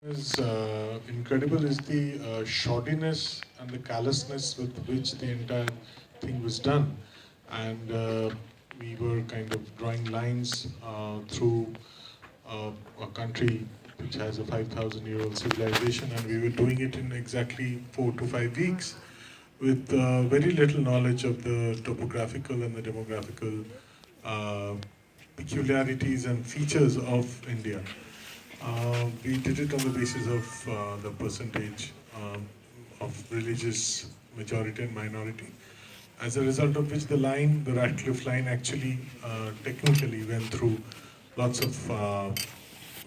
Is incredible is the shoddiness and the callousness with which the entire thing was done, and we were kind of drawing lines through a country which has a 5,000-year-old civilization, and we were doing it in exactly 4 to 5 weeks with very little knowledge of the topographical and the demographical uh, peculiarities and features of India. We did it on the basis of the percentage of religious majority and minority. As a result of which the Ratcliffe line actually technically went through lots of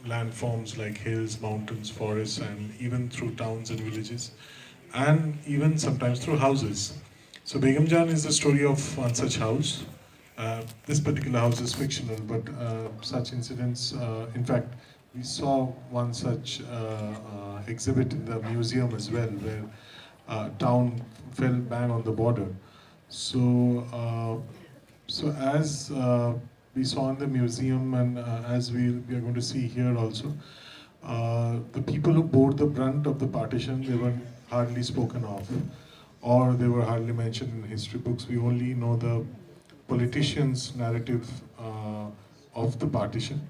landforms like hills, mountains, forests, and even through towns and villages, and even sometimes through houses. So Begum Jaan is the story of one such house. This particular house is fictional, but such incidents, in fact, we saw one such exhibit in the museum as well, where town fell bang on the border. So as we saw in the museum, and as we are going to see here also, the people who bore the brunt of the partition, they were hardly spoken of, or they were hardly mentioned in history books. We only know the politicians' narrative of the partition.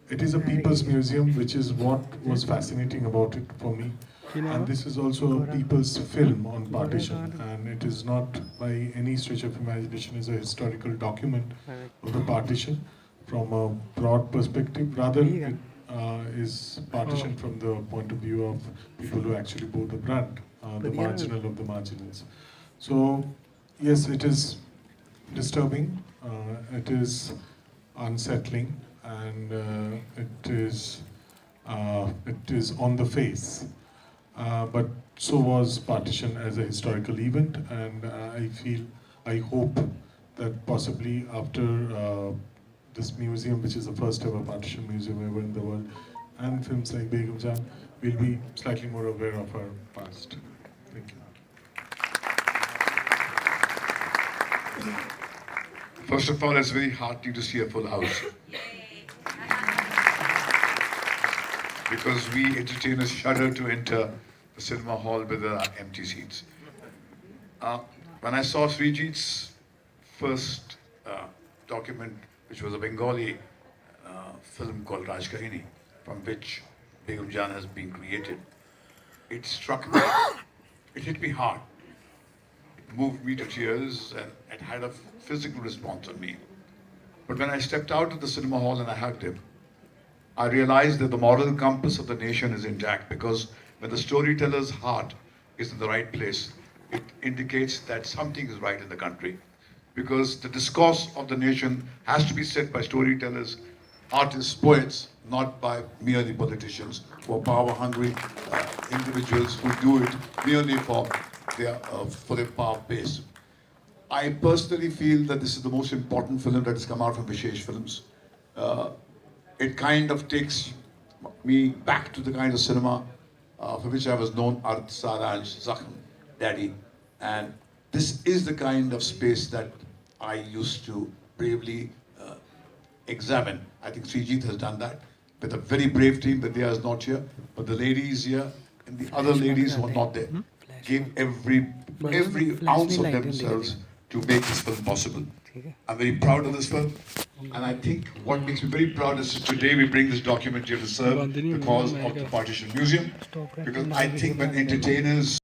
It is a people's museum, which is what was fascinating about it for me. And this is also a people's film on partition, and it is not by any stretch of imagination is a historical document of the partition from a broad perspective. Rather, it is partition from the point of view of people who actually bore the brunt, the marginal of the marginals. So, yes, it is disturbing, it is unsettling, and it is on the face. But so was partition as a historical event, and I hope that possibly after this museum, which is the first ever partition museum ever in the world, and films like Begum Jaan, we'll be slightly more aware of our past. Thank you. First of all, it's very heartening to see a full house. Because we entertainers shudder to enter the cinema hall with the empty seats. When I saw Srijit's first document, which was a Bengali film called Raj Kahini, from which Begum Jaan has been created, it struck me, it hit me hard. It moved me to tears, and it had a physical response on me. But when I stepped out of the cinema hall and I hugged him, I realized that the moral compass of the nation is intact, because when the storyteller's heart is in the right place, it indicates that something is right in the country. Because the discourse of the nation has to be set by storytellers, artists, poets, not by merely politicians or power-hungry individuals who do it merely for their power base. I personally feel that this is the most important film that has come out from Vishesh Films. It kind of takes me back to the kind of cinema for which I was known, Art, Saranj, Zakhm, Daddy. And this is the kind of space that I used to bravely examine. I think Srijit has done that with a very brave team. Vidya is not here, but the ladies here and the other ladies who are not there gave every ounce of themselves to make this film possible. I'm very proud of this film, and I think what makes me very proud is today we bring this document here to serve the cause of the Partition Museum, because I think when entertainers